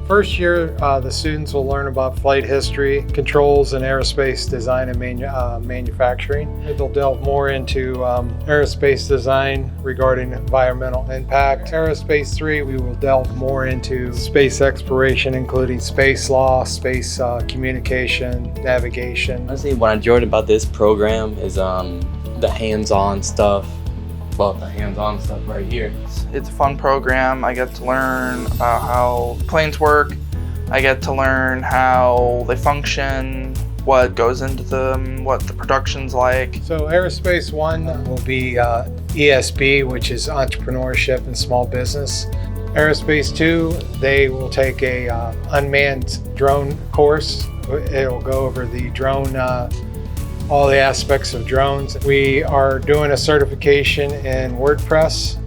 First year, the students will learn about flight history, controls, and aerospace design and manufacturing. They'll delve more into aerospace design regarding environmental impact. Aerospace 3, we will delve more into space exploration, including space law, space communication, navigation. Honestly, what I enjoyed about this program is the hands-on stuff. Well, the hands-on stuff right here. It's a fun program. I get to learn about how planes work. I get to learn how they function, what goes into them, what the production's like. So Aerospace 1 will be ESB, which is entrepreneurship and small business. Aerospace 2, they will take a unmanned drone course. It will go over the drone all the aspects of drones. We are doing a certification in WordPress,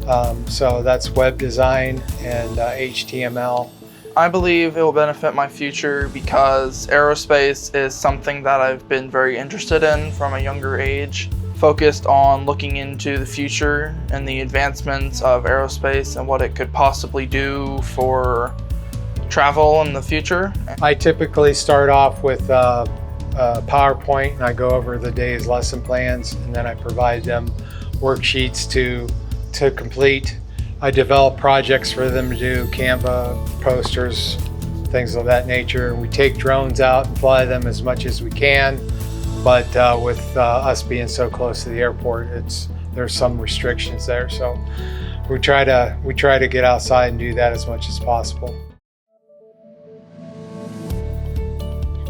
so that's web design and HTML. I believe it will benefit my future because aerospace is something that I've been very interested in from a younger age, focused on looking into the future and the advancements of aerospace and what it could possibly do for travel in the future. I typically start off with PowerPoint, and I go over the day's lesson plans, and then I provide them worksheets to complete. I develop projects for them to do, Canva, posters, things of that nature. We take drones out and fly them as much as we can, but with us being so close to the airport, there's some restrictions there. So we try to get outside and do that as much as possible.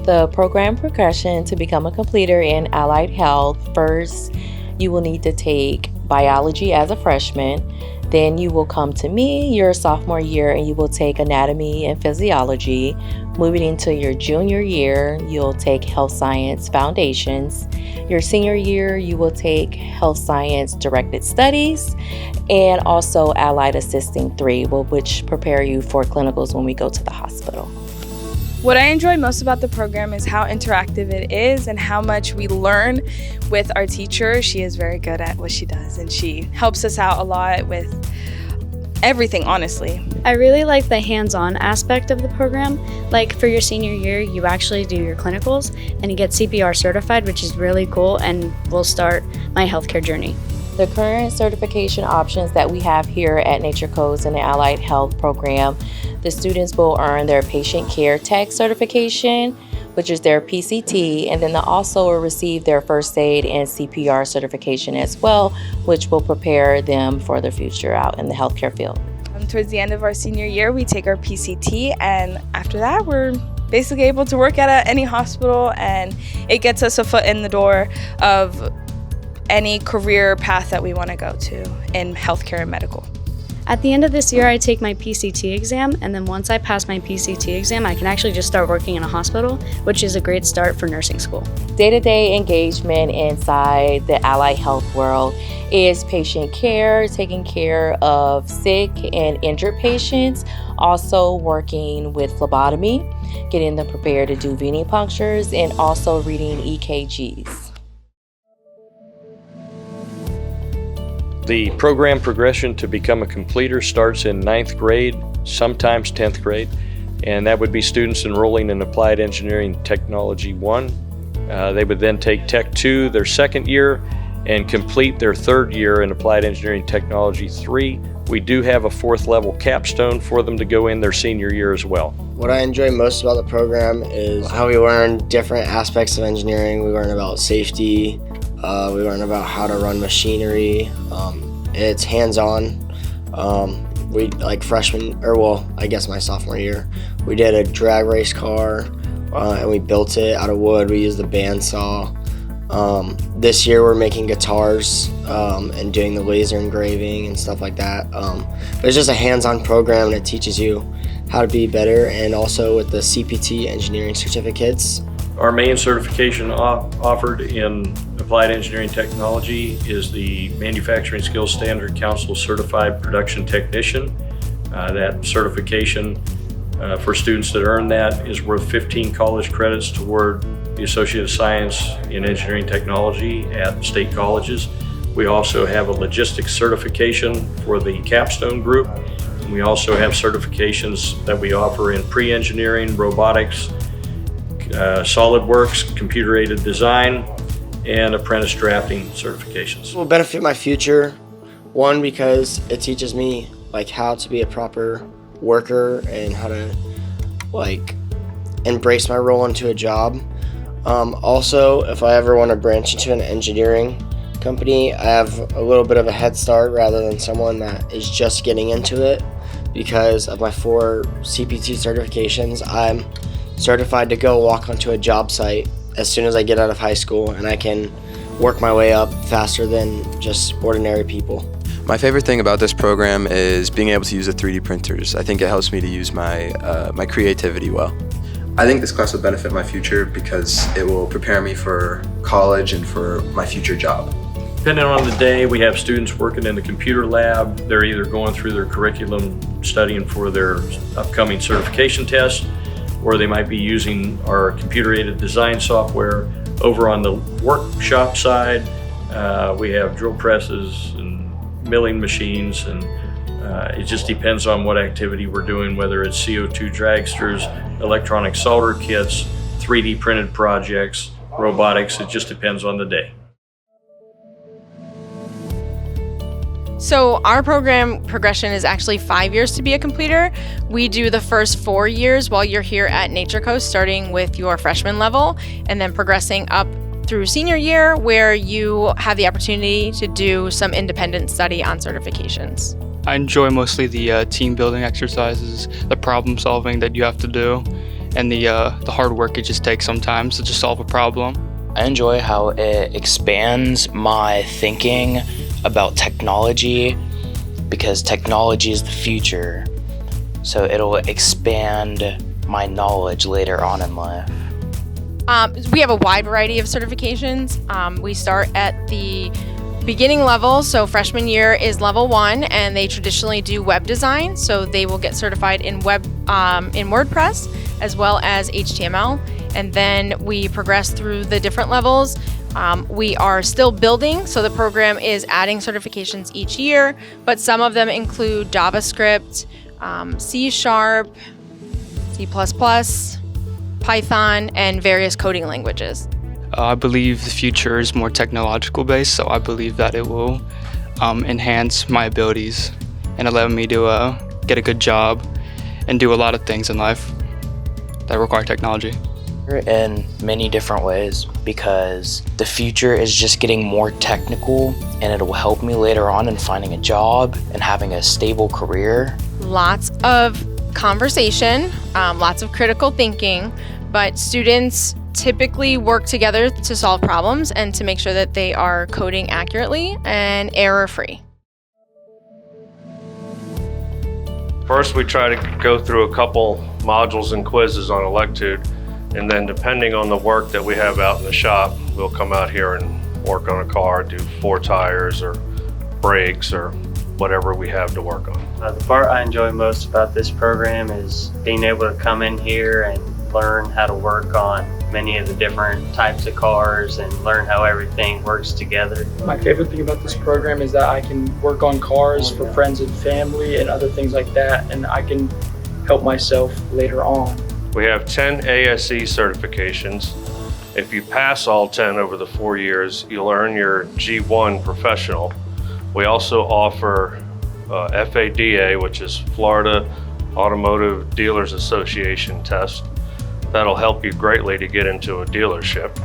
The program progression to become a completer in allied health: first, you will need to take biology as a freshman. Then you will come to me your sophomore year and you will take anatomy and physiology. Moving into your junior year, you'll take health science foundations. Your senior year, you will take health science directed studies and also allied assisting 3, which prepare you for clinicals when we go to the hospital. What I enjoy most about the program is how interactive it is and how much we learn with our teacher. She is very good at what she does and she helps us out a lot with everything, honestly. I really like the hands-on aspect of the program. Like for your senior year, you actually do your clinicals and you get CPR certified, which is really cool, and will start my healthcare journey. The current certification options that we have here at Nature Codes in the Allied Health program, the students will earn their Patient Care Tech certification, which is their PCT, and then they'll also receive their First Aid and CPR certification as well, which will prepare them for the future out in the healthcare field. Towards the end of our senior year, we take our PCT, and after that, we're basically able to work at any hospital, and it gets us a foot in the door of any career path that we want to go to in healthcare and medical. At the end of this year, I take my PCT exam, and then once I pass my PCT exam, I can actually just start working in a hospital, which is a great start for nursing school. Day-to-day engagement inside the allied health world is patient care, taking care of sick and injured patients, also working with phlebotomy, getting them prepared to do venipunctures, and also reading EKGs. The program progression to become a completer starts in 9th grade, sometimes 10th grade, and that would be students enrolling in Applied Engineering Technology 1. They would then take Tech 2 their second year and complete their third year in Applied Engineering Technology 3. We do have a 4th level capstone for them to go in their senior year as well. What I enjoy most about the program is how we learn different aspects of engineering. We learn about safety, we learn about how to run machinery. It's hands-on. We, like freshman, or well, I guess my sophomore year, we did a drag race car and we built it out of wood. We used the bandsaw. This year we're making guitars and doing the laser engraving and stuff like that. But it's just a hands-on program and it teaches you how to be better, and also with the CPT engineering certificates. Our main certification offered in Applied Engineering Technology is the Manufacturing Skills Standard Council Certified Production Technician. That certification for students that earn that is worth 15 college credits toward the Associate of Science in Engineering Technology at state colleges. We also have a logistics certification for the capstone group, We also have certifications that we offer in pre-engineering, robotics, SolidWorks, computer-aided design, and apprentice drafting certifications. It will benefit my future. One, because it teaches me like how to be a proper worker and how to like embrace my role into a job. Also, if I ever want to branch into an engineering company, I have a little bit of a head start rather than someone that is just getting into it. Because of my 4 CPT certifications, I'm certified to go walk onto a job site as soon as I get out of high school, and I can work my way up faster than just ordinary people. My favorite thing about this program is being able to use the 3D printers. I think it helps me to use my creativity well. I think this class will benefit my future because it will prepare me for college and for my future job. Depending on the day, we have students working in the computer lab. They're either going through their curriculum, studying for their upcoming certification tests, or they might be using our computer-aided design software. Over on the workshop side, we have drill presses and milling machines, and it just depends on what activity we're doing, whether it's CO2 dragsters, electronic solder kits, 3D printed projects, robotics. It just depends on the day. So our program progression is actually 5 years to be a completer. We do the first 4 years while you're here at Nature Coast, starting with your freshman level and then progressing up through senior year, where you have the opportunity to do some independent study on certifications. I enjoy mostly the team building exercises, the problem solving that you have to do, and the hard work it just takes sometimes to just solve a problem. I enjoy how it expands my thinking about technology, because technology is the future, so it'll expand my knowledge later on in life. We have a wide variety of certifications. We start at the beginning level, so freshman year is level 1, and they traditionally do web design, so they will get certified in WordPress as well as HTML, and then we progress through the different levels. We are still building, so the program is adding certifications each year, but some of them include JavaScript, C#, C++, Python, and various coding languages. I believe the future is more technological based, so I believe that it will enhance my abilities and allow me to get a good job and do a lot of things in life that require technology. In many different ways, because the future is just getting more technical, and it will help me later on in finding a job and having a stable career. Lots of conversation, lots of critical thinking, but students typically work together to solve problems and to make sure that they are coding accurately and error-free. First, we try to go through a couple modules and quizzes on Electude, and then depending on the work that we have out in the shop, we'll come out here and work on a car, do 4 tires or brakes or whatever we have to work on. The part I enjoy most about this program is being able to come in here and learn how to work on many of the different types of cars and learn how everything works together. My favorite thing about this program is that I can work on cars for friends and family and other things like that, and I can help myself later on. We have 10 ASE certifications. If you pass all 10 over the 4 years, you'll earn your G1 professional. We also offer FADA, which is Florida Automotive Dealers Association test. That'll help you greatly to get into a dealership.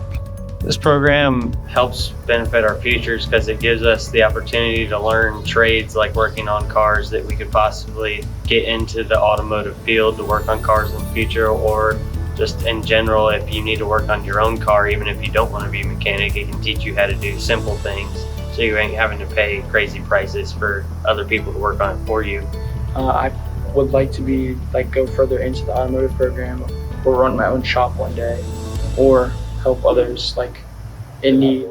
This program helps benefit our futures because it gives us the opportunity to learn trades like working on cars that we could possibly get into the automotive field to work on cars in the future, or just in general, if you need to work on your own car, even if you don't want to be a mechanic, it can teach you how to do simple things so you ain't having to pay crazy prices for other people to work on it for you. I would like to go further into the automotive program, or run my own shop one day, or help others in need.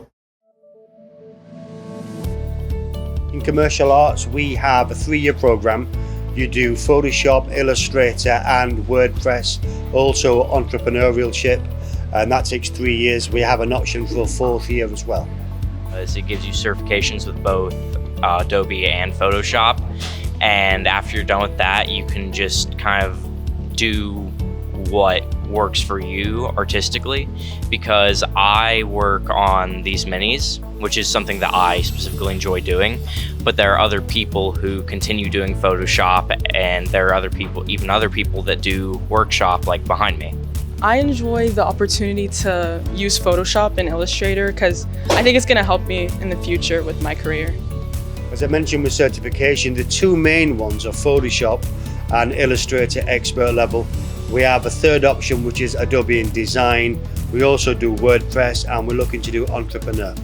In commercial arts, we have a 3-year program. You do Photoshop, Illustrator, and WordPress, also entrepreneurship, and that takes 3 years. We have an option for a 4th year as well. It gives you certifications with both Adobe and Photoshop, And after you're done with that, you can just kind of do what works for you artistically, because I work on these minis, which is something that I specifically enjoy doing, but there are other people who continue doing Photoshop, and there are other people, even other people that do workshop like behind me. I enjoy the opportunity to use Photoshop and Illustrator because I think it's going to help me in the future with my career. As I mentioned with certification, the two main ones are Photoshop and Illustrator expert level. We have a third option, which is Adobe InDesign. We also do WordPress, and we're looking to do Entrepreneur.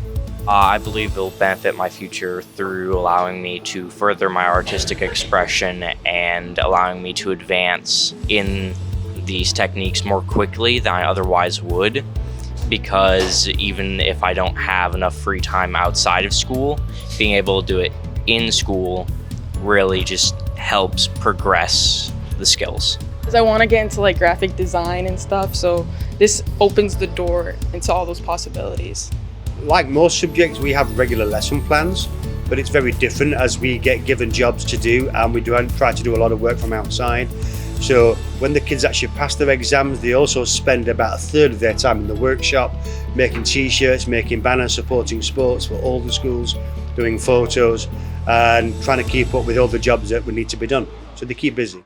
I believe it'll benefit my future through allowing me to further my artistic expression and allowing me to advance in these techniques more quickly than I otherwise would, because even if I don't have enough free time outside of school, being able to do it in school really just helps progress the skills. Because I want to get into like graphic design and stuff, so this opens the door into all those possibilities. Like most subjects, we have regular lesson plans, but it's very different as we get given jobs to do, and we try to do a lot of work from outside. So when the kids actually pass their exams, they also spend about a third of their time in the workshop, making t-shirts, making banners, supporting sports for all the schools, doing photos, and trying to keep up with all the jobs that would need to be done. So they keep busy.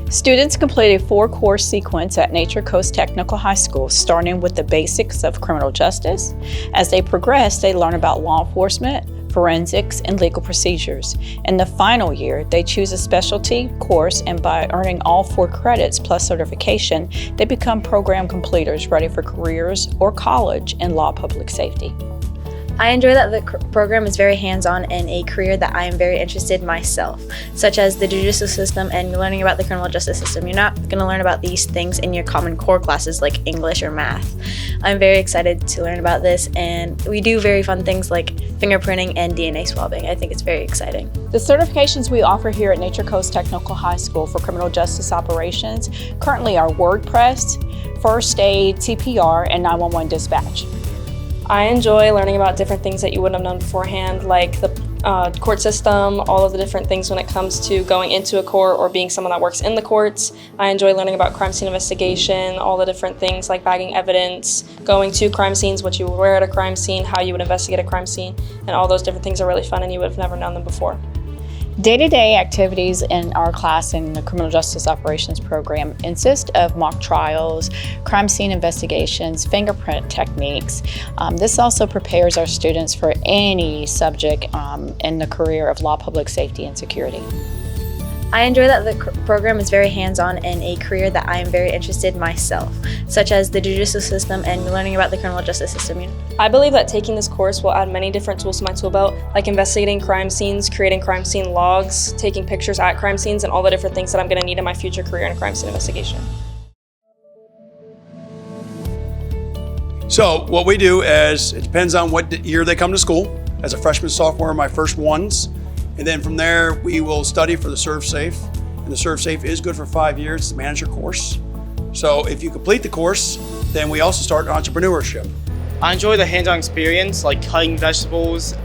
Students complete a 4-course sequence at Nature Coast Technical High School, starting with the basics of criminal justice. As they progress, they learn about law enforcement, forensics, and legal procedures. In the final year, they choose a specialty course, and by earning all 4 credits plus certification, they become program completers ready for careers or college in law public safety. I enjoy that the program is very hands-on and a career that I am very interested in myself, such as the judicial system and learning about the criminal justice system. You're not going to learn about these things in your common core classes like English or math. I'm very excited to learn about this, and we do very fun things like fingerprinting and DNA swabbing. I think it's very exciting. The certifications we offer here at Nature Coast Technical High School for criminal justice operations currently are WordPress, First Aid, CPR, and 911 dispatch. I enjoy learning about different things that you wouldn't have known beforehand, like the court system, all of the different things when it comes to going into a court or being someone that works in the courts. I enjoy learning about crime scene investigation, all the different things like bagging evidence, going to crime scenes, what you would wear at a crime scene, how you would investigate a crime scene, and all those different things are really fun and you would have never known them before. Day-to-day activities in our class in the Criminal Justice Operations program consist of mock trials, crime scene investigations, fingerprint techniques. This also prepares our students for any subject in the career of law, public safety, and security. I enjoy that the program is very hands-on and a career that I am very interested in myself, such as the judicial system and learning about the criminal justice system. I believe that taking this course will add many different tools to my tool belt, like investigating crime scenes, creating crime scene logs, taking pictures at crime scenes, and all the different things that I'm going to need in my future career in crime scene investigation. So what we do is, it depends on what year they come to school. As a freshman, sophomore, my first ones. And then from there, we will study for the ServSafe. And the ServSafe is good for 5 years. It's a manager course. So if you complete the course, then we also start entrepreneurship. I enjoy the hands-on experience, like cutting vegetables,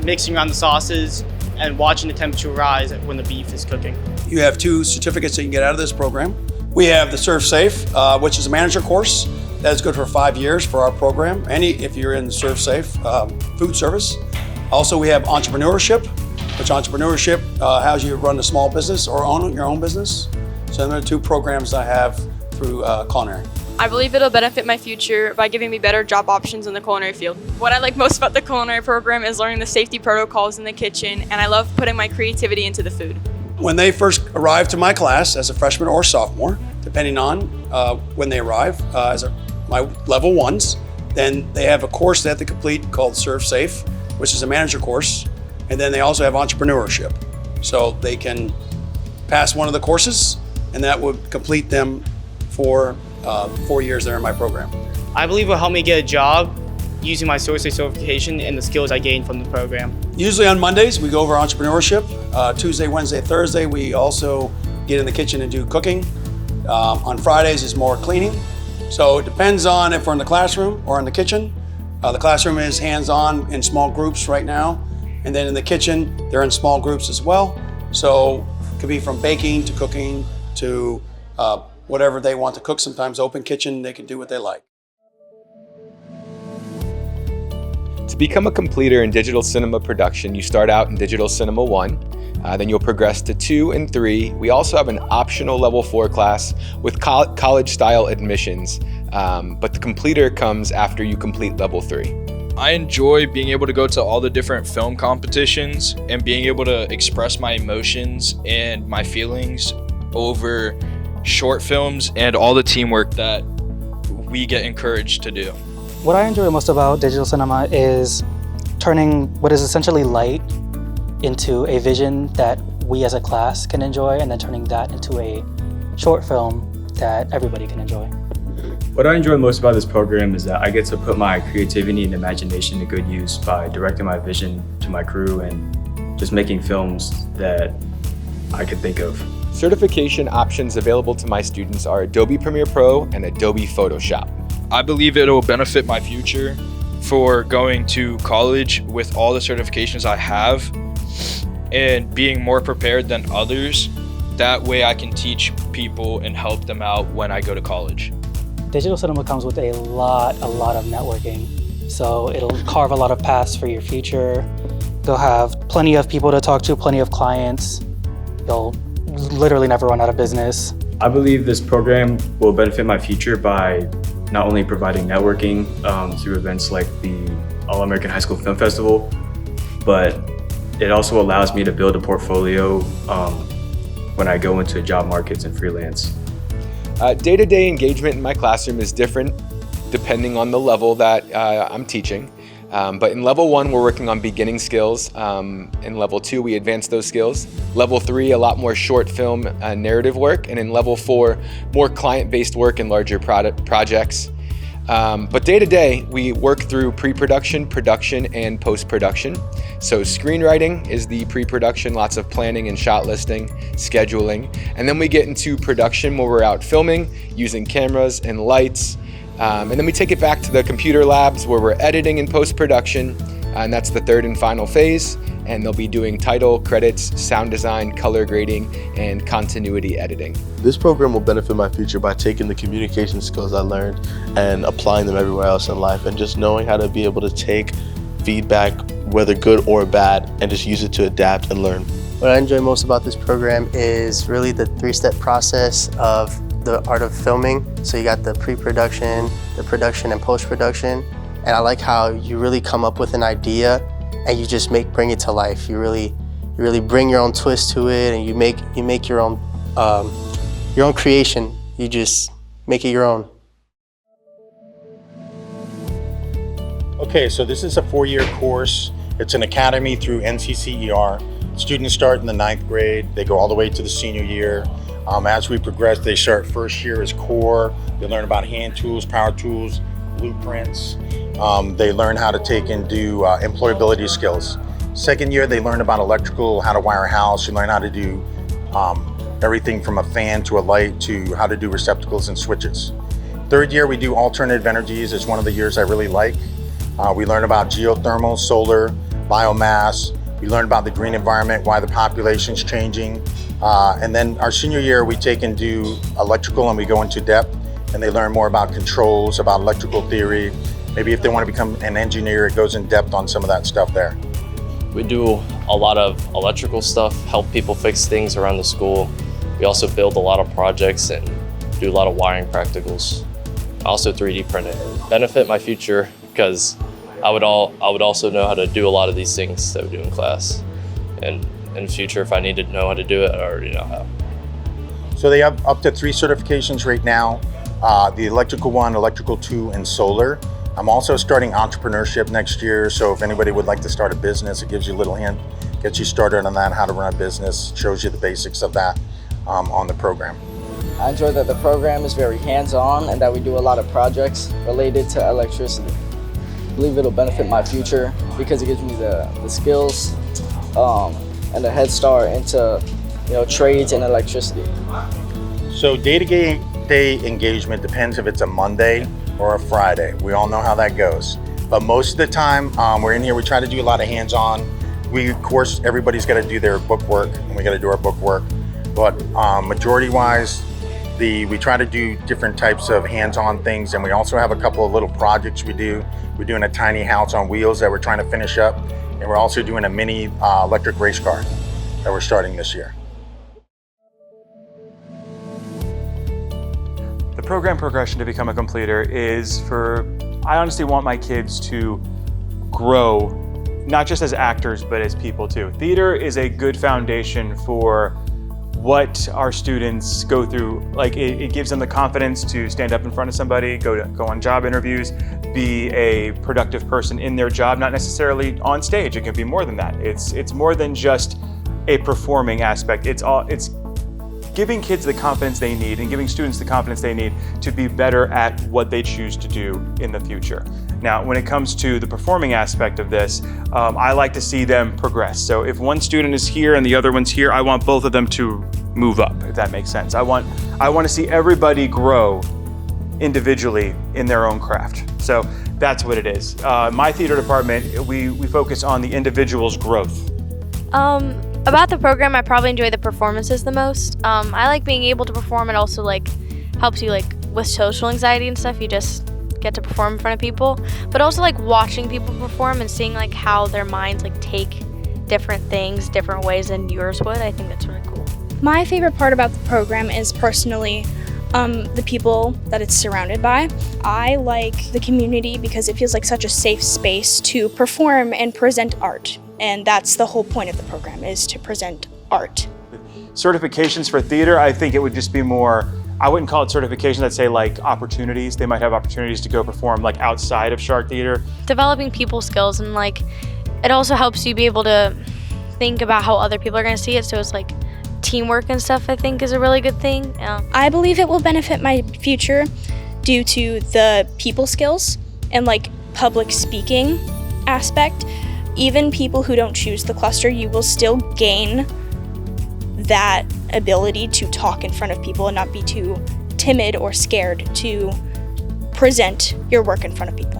mixing around the sauces, and watching the temperature rise when the beef is cooking. You have 2 certificates that you can get out of this program. We have the ServSafe, which is a manager course. That is good for 5 years for our program, if you're in the ServSafe food service. Also, we have entrepreneurship, which entrepreneurship allows you to run a small business or own your own business. So there are 2 programs I have through Culinary. I believe it'll benefit my future by giving me better job options in the culinary field. What I like most about the culinary program is learning the safety protocols in the kitchen, and I love putting my creativity into the food. When they first arrive to my class as a freshman or sophomore, depending on when they arrive as my level 1s, then they have a course they have to complete called ServSafe, which is a manager course. And then they also have entrepreneurship. So they can pass one of the courses, and that would complete them for 4 years there in my program. I believe it will help me get a job using my ServSafe certification and the skills I gained from the program. Usually on Mondays, we go over entrepreneurship. Tuesday, Wednesday, Thursday, we also get in the kitchen and do cooking. On Fridays is more cleaning. So it depends on if we're in the classroom or in the kitchen. The classroom is hands-on in small groups right now. And then in the kitchen, they're in small groups as well. So it could be from baking to cooking to whatever they want to cook. Sometimes open kitchen, they can do what they like. To become a completer in digital cinema production, you start out in Digital Cinema 1, then you'll progress to 2 and 3. We also have an optional level 4 class with college-style admissions, but the completer comes after you complete level 3. I enjoy being able to go to all the different film competitions and being able to express my emotions and my feelings over short films and all the teamwork that we get encouraged to do. What I enjoy most about digital cinema is turning what is essentially light into a vision that we as a class can enjoy, and then turning that into a short film that everybody can enjoy. What I enjoy most about this program is that I get to put my creativity and imagination to good use by directing my vision to my crew and just making films that I could think of. Certification options available to my students are Adobe Premiere Pro and Adobe Photoshop. I believe it will benefit my future for going to college with all the certifications I have and being more prepared than others. That way I can teach people and help them out when I go to college. Digital cinema comes with a lot of networking. So it'll carve a lot of paths for your future. You'll have plenty of people to talk to, plenty of clients. You'll literally never run out of business. I believe this program will benefit my future by not only providing networking through events like the All-American High School Film Festival, but it also allows me to build a portfolio when I go into job markets and freelance. Day-to-day engagement in my classroom is different depending on the level that I'm teaching. But in level 1, we're working on beginning skills. In level 2, we advance those skills. Level 3, a lot more short film narrative work. And in level 4, more client-based work and larger projects. But day to day, we work through pre-production, production, and post-production. So screenwriting is the pre-production, lots of planning and shot listing, scheduling. And then we get into production where we're out filming, using cameras and lights. And then we take it back to the computer labs where we're editing in post-production, and that's the third and final phase. And they'll be doing title, credits, sound design, color grading, and continuity editing. This program will benefit my future by taking the communication skills I learned and applying them everywhere else in life, and just knowing how to be able to take feedback, whether good or bad, and just use it to adapt and learn. What I enjoy most about this program is really the 3-step process of the art of filming. So you got the pre-production, the production, and post-production. And I like how you really come up with an idea and you just bring it to life. You really bring your own twist to it, and you make your own creation. You just make it your own. Okay, so this is a 4-year course. It's an academy through NCTHS. Students start in the 9th grade. They go all the way to the senior year. As we progress, they start first year as core. They learn about hand tools, power tools, blueprints. They learn how to take and do employability skills. Second year, they learn about electrical, how to wire a house. You learn how to do everything from a fan to a light to how to do receptacles and switches. Third year, we do alternative energies. It's one of the years I really like. We learn about geothermal, solar, biomass. We learn about the green environment, why the population's changing. And then our senior year, we take and do electrical, and we go into depth, and they learn more about controls, about electrical theory. Maybe if they want to become an engineer, it goes in depth on some of that stuff there. We do a lot of electrical stuff, help people fix things around the school. We also build a lot of projects and do a lot of wiring practicals. Also 3D printing. Benefit my future because I would also know how to do a lot of these things that we do in class. And in the future, if I need to know how to do it, I already know how. So they have up to 3 certifications right now. The electrical 1, electrical 2, and solar. I'm also starting entrepreneurship next year, so if anybody would like to start a business, it gives you a little hint, gets you started on that, how to run a business, shows you the basics of that on the program. I enjoy that the program is very hands-on and that we do a lot of projects related to electricity. I believe it'll benefit my future because it gives me the skills and a head start into trades and electricity. So day-to-day engagement depends if it's a Monday or a Friday. We all know how that goes. But most of the time, we're in here, we try to do a lot of hands-on. of course, everybody's got to do their book work, and we got to do our book work. But majority-wise, we try to do different types of hands-on things, and we also have a couple of little projects we do. We're doing a tiny house on wheels that we're trying to finish up, and we're also doing a mini electric race car that we're starting this year. The program progression to become a completer is I honestly want my kids to grow, not just as actors, but as people too. Theater is a good foundation for what our students go through. Like it gives them the confidence to stand up in front of somebody, go on job interviews, be a productive person in their job, not necessarily on stage. It can be more than that. It's more than just a performing aspect. It's giving kids the confidence they need and giving students the confidence they need to be better at what they choose to do in the future. Now, when it comes to the performing aspect of this, I like to see them progress. So if one student is here and the other one's here, I want both of them to move up, if that makes sense. I want to see everybody grow individually in their own craft. So that's what it is. My theater department, we focus on the individual's growth. About the program, I probably enjoy the performances the most. I like being able to perform. It also helps you with social anxiety and stuff. You just get to perform in front of people, but also watching people perform and seeing how their minds take different things different ways than yours would. I think that's really cool. My favorite part about the program is personally the people that it's surrounded by. I like the community because it feels like such a safe space to perform and present art. And that's the whole point of the program, is to present art. Certifications for theater, I think it would just be more, I wouldn't call it certifications, I'd say opportunities. They might have opportunities to go perform outside of Shark Theater. Developing people skills, and it also helps you be able to think about how other people are going to see it. So it's teamwork and stuff, I think, is a really good thing. Yeah. I believe it will benefit my future due to the people skills and public speaking aspect. Even people who don't choose the cluster, you will still gain that ability to talk in front of people and not be too timid or scared to present your work in front of people.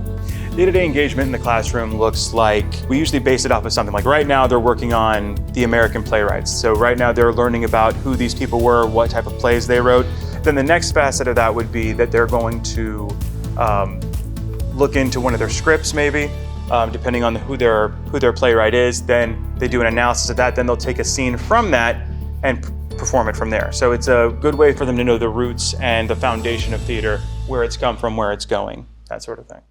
Day-to-day engagement in the classroom looks like, we usually base it off of something. Right now they're working on the American playwrights. So right now they're learning about who these people were, what type of plays they wrote. Then the next facet of that would be that they're going to look into one of their scripts maybe. Depending on who their playwright is, then they do an analysis of that, then they'll take a scene from that and perform it from there. So it's a good way for them to know the roots and the foundation of theater, where it's come from, where it's going, that sort of thing.